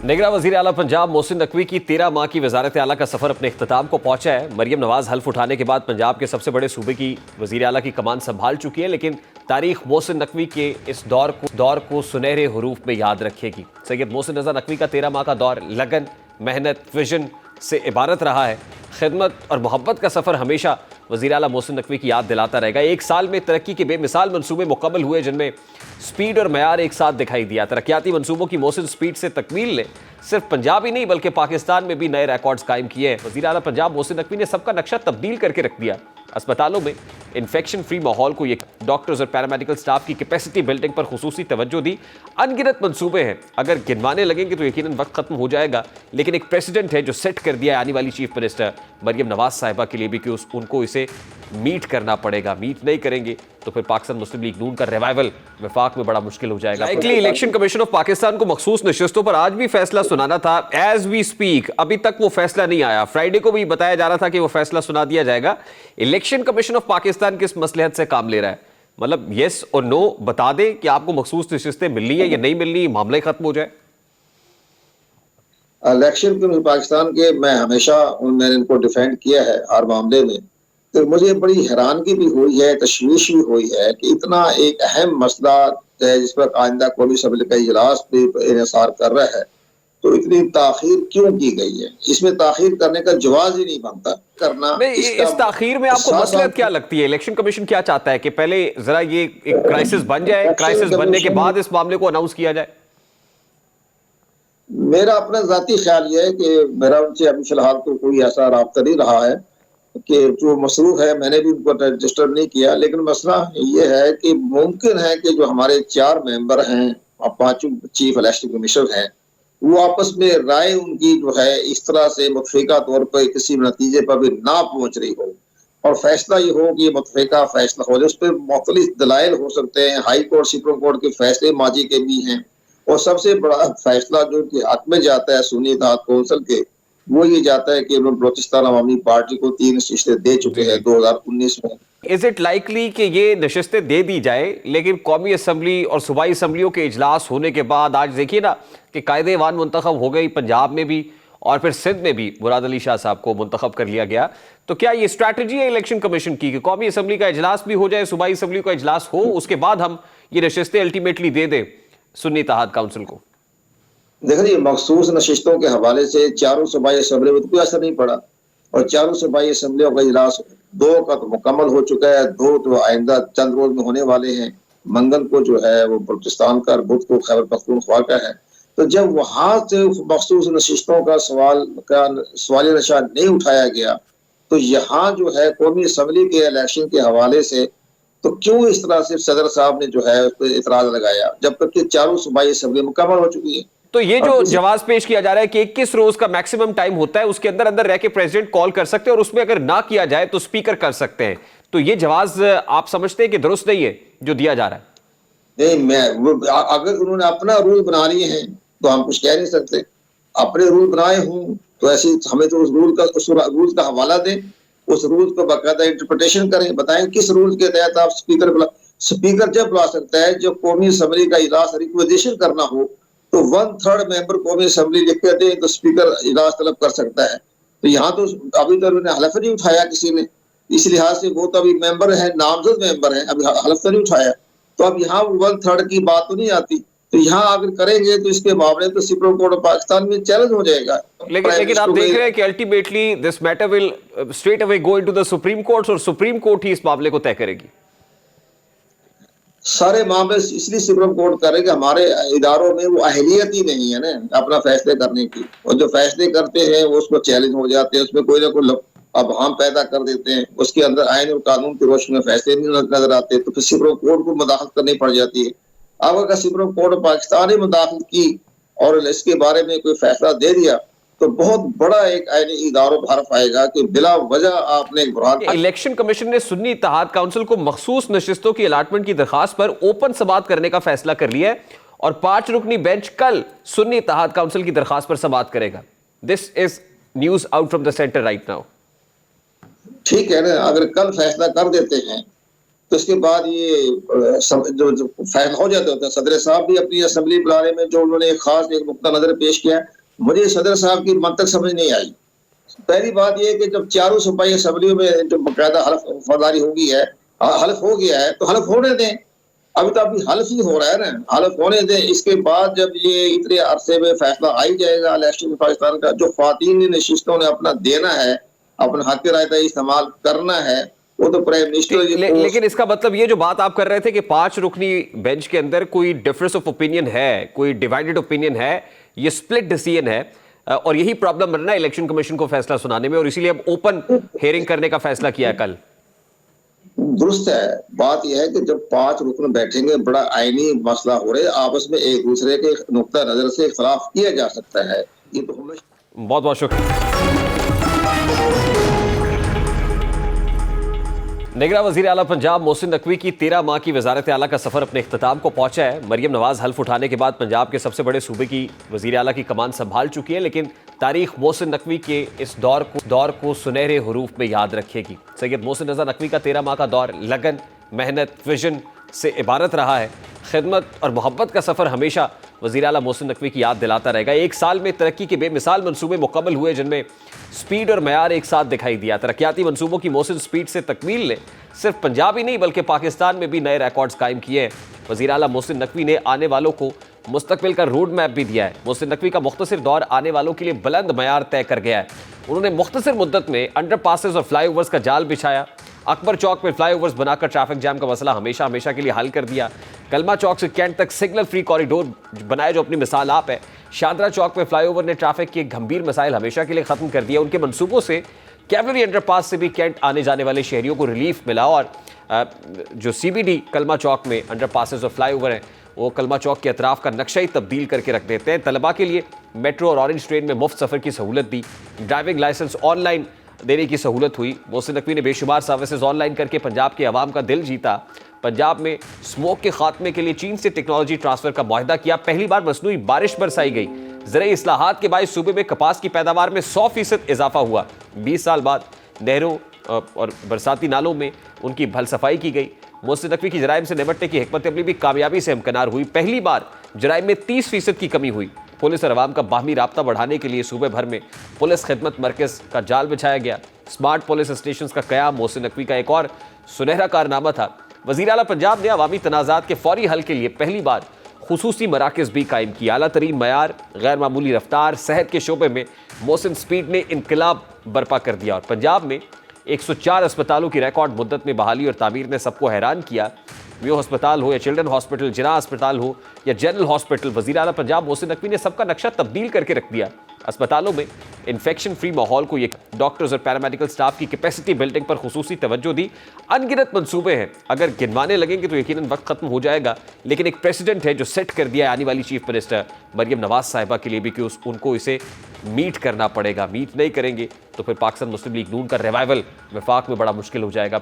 निगरां वज़ीर आला पंजाब मोहसिन नकवी की 13 माह की वज़ारत आला का सफ़र अपने इख्तिताम को पहुंचा है। मरियम नवाज हल्फ उठाने के बाद पंजाब के सबसे बड़े सूबे की वज़ीर आला की कमान संभाल चुकी है, लेकिन तारीख मोहसिन नकवी के इस दौर को सुनहरे हरूफ में याद रखेगी। सैयद मोहसिन रज़ा नकवी का 13 माह का दौर लगन, मेहनत, विजन से इबारत रहा है। खिदमत और मोहब्बत का सफ़र हमेशा वज़ीर आला मोहसिन नकवी की याद दिलाता रहेगा। एक साल में तरक्की के बेमिसाल मनसूबे मुकम्मल हुए, जिनमें स्पीड और मयार एक साथ दिखाई दिया। तरक्याती मनसूबों की मोहसिन स्पीड से तकमील ने सिर्फ पंजाब ही नहीं बल्कि पाकिस्तान में भी नए रिकॉर्ड्स कायम किए हैं। वज़ीर आला पंजाब मोहसिन नकवी ने सबका नक्शा तब्दील करके रख दिया। अस्पतालों में इन्फेक्शन फ्री माहौल को, ये डॉक्टर्स और पैरामेडिकल स्टाफ की कैपेसिटी बिल्डिंग पर खुसूसी तवज्जो दी। अनगिनत मंसूबे हैं, अगर गिनवाने लगेंगे तो यकीनन वक्त खत्म हो जाएगा, लेकिन एक प्रेसिडेंट है जो सेट कर दिया है आने वाली चीफ मिनिस्टर मरियम नवाज साहिबा के लिए भी कि उनको इसे मीट करना पड़ेगा। मीट नहीं करेंगे तो फिर पाकिस्तान मुस्लिम लीग नून का रिवाइवल वफाक में बड़ा मुश्किल हो जाएगा। इलेक्शन कमीशन ऑफ पाकिस्तान को मखसूस नशिस्तों पर आज भी फैसला सुनाना था। एज वी स्पीक अभी तक वो फैसला नहीं आया। फ्राइडे को भी बताया जा रहा था कि वो फैसला सुना दिया जाएगा। इलेक्शन कमीशन ऑफ पाकिस्तान किस मसलहत से काम ले रहा है? मतलब यस और नो बता दे कि आपको मखसूस नशिस्तें मिलनी है या नहीं मिलनी, मामला ही खत्म हो जाए। इलेक्शन कमीशन पाकिस्तान के मैं हमेशा मैंने इनको डिफेंड किया है हर मामले में। तो मुझे बड़ी हैरानगी भी हुई है, तशवीश भी हुई है कि इतना एक अहम मसला है जिस पर आइंदा कौमी असम्बली का इजलास भी इंसार कर रहा है, तो इतनी ताखीर क्यों की गई है? इसमें ताखीर करने का जवाब ही नहीं बनता करना। इस ताखीर में आपको मसलहत क्या लगती है? इलेक्शन कमीशन क्या चाहता है कि पहले जरा ये एक क्राइसिस बन जाए, क्राइसिस बनने के बाद इस मामले को अनाउंस किया जाए? मेरा अपना जाती ख्याल यह है कि मेरा उनसे अभी फिलहाल तो कोई ऐसा राब्ता नहीं रहा है कि जो मसरूफ है, मैंने भी उनको रजिस्टर नहीं किया। लेकिन मसला ये है कि मुमकिन है कि जो हमारे 4 मेंबर हैं और 5 चीफ इलेक्शन कमिश्नर हैं, वो आपस में राय उनकी जो है इस तरह से मुतफिका तौर पर किसी नतीजे पर भी ना पहुंच रही हो और फैसला ये हो कि ये मुतफिका फैसला हो जाए। उस पर मुख्तलिफ दलाइल हो सकते हैं। हाई कोर्ट, सुप्रीम कोर्ट के फैसले माजी के भी हैं और सबसे बड़ा फैसला जो कि हक में जाता है सुन्नी इत्तेहाद कौंसिल के, वो ये जाता है कि बलोचिस्तान अवामी पार्टी को 3 नशिस्तें दे चुके हैं 2019 में। इज इट लाइकली कि ये नशिस्तें दे दी जाए, लेकिन कौमी असम्बली और सूबाई असम्बलियों के इजलास होने के बाद आज देखिए ना कि कायदे ईवान मुंतखब हो गई पंजाब में भी और फिर सिंध में भी मुराद अली शाह साहब को मुंतखब कर लिया गया। तो क्या ये स्ट्रैटेजी है इलेक्शन कमीशन की कि कौमी असम्बली का इजलास भी हो जाए, सूबाई असम्बली का इजलास हो, उसके बाद हम ये नशिस्तें अल्टीमेटली दे दें सुन्नी इत्तेहाद काउंसिल को? देखिए, मखसूस नशिस्तों के हवाले से चारों सूबाई असम्बली में कोई असर नहीं पड़ा और चारों सूबाई असम्बलियों का इजलास 2 का तो मुकम्मल हो चुका है, 2 तो आइंदा चंद रोज में होने वाले हैं। मंगल को जो है वो बलोचिस्तान का, बुध को खैबर पख्तूनख्वा का है। तो जब वहां से मखसूस नशिस्तों का सवाल निशान नहीं उठाया गया, तो यहाँ जो है कौमी असम्बली के इलेक्शन के हवाले से तो क्यों इस तरह से सदर साहब ने जो है उस पर इतराज लगाया, जब तक कि चारों सूबाई असम्बली मुकम्मल हो चुकी है। तो ये जो जवाब पेश किया जा रहा है कि 21 रोज का मैक्सिमम टाइम होता है, उसके अंदर अंदर रह के प्रेसिडेंट कॉल कर सकते हैं और उसमें अगर ना किया जाए तो स्पीकर कर सकते हैं, तो ये जवाब आप समझते हैं कि दुरुस्त नहीं है जो दिया जा रहा है? नहीं, अगर उन्होंने अपना रूल बना लिए हैं तो हम कुछ कह नहीं सकते। अपने रूल बनाए हों तो ऐसे हमें तो उस रूल का हवाला दें, उस रूल को बाकायदा इंटरप्रिटेशन करें, बताएं किस रूल के तहत आप स्पीकर जब बुला सकता है जब कौमी असम्बली का इजलास रिक्वेजेशन करना हो, तो 1/3 मेंबर कौमी असम्बली लिख के दे तो स्पीकर इजलास तलब कर सकता है। तो यहाँ तो अभी तक उन्होंने हलफ नहीं उठाया किसी ने, इस लिहाज से वो तो अभी मेंबर है, नामजद मेंबर है, अभी हलफ नहीं उठाया। तो अब यहाँ 1/3 की बात तो नहीं आती। तो यहाँ अगर करेंगे तो इसके मामले तो सुप्रीम कोर्ट ऑफ पाकिस्तान में चैलेंज हो जाएगा। लेकिन आप देख रहे हैं कि ultimately this matter will straight away go into the supreme court और सुप्रीम कोर्ट ही इस मामले को तय करेगी। सारे मामले इसलिए सुप्रीम कोर्ट करेगी, हमारे इदारों में वो अहलियत ही नहीं है ना अपना फैसले करने की, और जो फैसले करते हैं वो उसको चैलेंज हो जाते हैं, उसमें कोई ना कोई अब हम पैदा कर देते हैं, उसके अंदर आइन और कानून की रोशनी में फैसले नहीं नजर आते, तो फिर सुप्रीम कोर्ट को मुदाखलत करनी पड़ जाती है। अब अगर सुप्रीम कोर्ट ऑफ पाकिस्तान ने मुदाखलत की और इसके बारे में कोई फैसला दे दिया तो बहुत बड़ा एक आईनी इदारों पर हर्फ आएगा कि बिला वजह आपने इलेक्शन कमीशन ने सुन्नी इत्तेहाद काउंसिल को मखसूस नशिस्तों की अलाटमेंट की दरखास्त पर ओपन समाअत करने का फैसला कर लिया है और 5 रुकनी बेंच कल सुन्नी इत्तेहाद काउंसिल की दरखास्त पर समाअत करेगा। This is news out from the centre right now. ठीक है ना, अगर कल फैसला कर देते हैं तो इसके बाद ये जो फैसला हो जाते होते हैं, सदर साहब भी अपनी असेंबली बुलाने में जो उन्होंने एक खास एक नुक्ता नजर पेश किया, मुझे सदर साहब की मंतक समझ नहीं आई। पहली बात यह कि जब चारों सूबाई असेंबलियों में जो बाकायदा हल्फ वफादारी हो गई है, हल्फ हो गया है, तो हल्फ होने दें। अभी तो अभी हल्फ ही हो रहा है ना, हल्फ होने दें। इसके बाद जब ये इतने अरसे में फैसला आ ही जाएगा इलेक्शन पाकिस्तान का, जो ख्वातीन नशिस्तों ने अपना देना है, अपना हक रायता इस्तेमाल करना है, वो तो प्राइम मिनिस्टर लेकिन इसका मतलब ये जो बात आप कर रहे थे कि 5 रुकनी बेंच के अंदर कोई डिफरेंस ऑफ ओपिनियन है, कोई डिवाइडेड ओपिनियन है, ये स्प्लिट डिसीजन है, और यही प्रॉब्लम बन रहा है इलेक्शन कमीशन को फैसला सुनाने में, और इसीलिए अब ओपन हेयरिंग करने का फैसला किया है कल। दुरुस्त है। बात यह है कि जब 5 रुकन बैठेंगे, बड़ा आईनी मसला हो रहा है, आपस में एक दूसरे के नुक्ता नजर से इख्तलाफ किया जा सकता है। ये तो हमेशा। बहुत बहुत शुक्रिया। निगरां वज़ीर आला पंजाब मोहसिन नकवी की 13 माह की वज़ारत आला का सफ़र अपने इख्तिताम को पहुंचा है। मरियम नवाज हल्फ उठाने के बाद पंजाब के सबसे बड़े सूबे की वज़ीर आला की कमान संभाल चुकी है, लेकिन तारीख मोहसिन नकवी के इस दौर को सुनहरे हरूफ में याद रखेगी। सैयद मोहसिन रज़ा नकवी का 13 माह का दौर लगन, मेहनत, विजन से इबारत रहा है। खिदमत और मोहब्बत का सफ़र हमेशा वज़ीर आला मोहसिन नकवी की याद दिलाता रहेगा। एक साल में तरक्की के बेमिसाल मंसूबे मुकम्मल हुए, जिनमें स्पीड और मयार एक साथ दिखाई दिया। तरक्याती मंसूबों की मोहसिन स्पीड से तकमील ने सिर्फ पंजाब ही नहीं बल्कि पाकिस्तान में भी नए रिकॉर्ड्स कायम किए हैं। वज़ीर आला मोहसिन नकवी ने आने वालों को मुस्तकबिल का रोड मैप भी दिया है। मोहसिन नकवी का मुख्तसर दौर आने वालों के लिए बुलंद मयार तय कर गया है। उन्होंने मुख्तसर मुद्दत में अंडर पासेस और फ्लाई ओवर्स का जाल बिछाया। अकबर चौक में फ्लाई ओवर्स बनाकर ट्रैफिक जैम का मसला हमेशा के लिए हल कर दिया। कलमा चौक से कैंट तक सिग्नल फ्री कॉरिडोर बनाया, जो अपनी मिसाल आप है। शादरा चौक में फ्लाईओवर ने ट्रैफिक के गंभीर मसाइल हमेशा के लिए खत्म कर दिया। उनके मंसूबों से कैवलरी अंडरपास से भी कैंट आने जाने वाले शहरियों को रिलीफ मिला, और जो CBD कलमा चौक में अंडरपासेस और फ्लाईओवर हैं, वो कलमा चौक के अतराफ का नक्शा ही तब्दील करके रख देते हैं। तलबा के लिए मेट्रो और ऑरेंज ट्रेन में मुफ्त सफ़र की सहूलत दी। ड्राइविंग लाइसेंस ऑनलाइन देने की सहूलत हुई। मोहसिन नकवी ने बेशुमार सर्विसेज ऑनलाइन करके पंजाब के अवाम का दिल जीता। पंजाब में स्मोक के खात्मे के लिए चीन से टेक्नोलॉजी ट्रांसफर का मुआहदा किया। पहली बार मसनूई बारिश बरसाई गई। ज़राई इस्लाहात के बायस सूबे में कपास की पैदावार में 100% इजाफा हुआ। 20 साल बाद नहरों और बरसाती नालों में उनकी भल सफाई की गई। मोहसिन नकवी की जराइम से निपटने की हिकमत अमली भी कामयाबी से हमकनार हुई। पहली बार जराइम में 30% की कमी हुई। पुलिस और अवाम का बाहमी राब्ता बढ़ाने के लिए सूबे भर में पुलिस खिदमत मरकज़ का जाल बिछाया गया। स्मार्ट पुलिस स्टेशन का क़याम मोहसिन नकवी का एक और सुनहरा कारनामा था। वज़ीर आला पंजाब ने अवामी तनाज़ात के फौरी हल के लिए पहली बार खुसूसी मराकज़ भी कायम किया। आला तरीन मयार, गैर मामूली रफ्तार, सेहत के शोबे में मोहसिन स्पीड ने इनकलाब बर्पा कर दिया, और पंजाब में 104 अस्पतालों की रिकॉर्ड मुद्दत में बहाली और तामीर ने सबको हैरान किया। मेयो अस्पताल हो या चिल्ड्रन हॉस्पिटल, जिना अस्पताल हो या जनरल हॉस्पिटल, वज़ीर आला पंजाब मोहसिन नकवी ने सबका नक्शा तब्दील करके रख दिया। अस्पतालों में इन्फेक्शन फ्री माहौल को, ये डॉक्टर्स और पैरामेडिकल स्टाफ की कैपेसिटी बिल्डिंग पर खुसूसी तवज्जो दी। अनगिनत मंसूबे हैं, अगर गिनवाने लगेंगे तो यकीनन वक्त खत्म हो जाएगा, लेकिन एक प्रेसिडेंट है जो सेट कर दिया है आने वाली चीफ मिनिस्टर मरियम नवाज साहिबा के लिए भी कि उनको इसे मीट करना पड़ेगा। मीट नहीं करेंगे तो फिर पाकिस्तान मुस्लिम लीग नून का रिवाइवल वफाक में बड़ा मुश्किल हो जाएगा।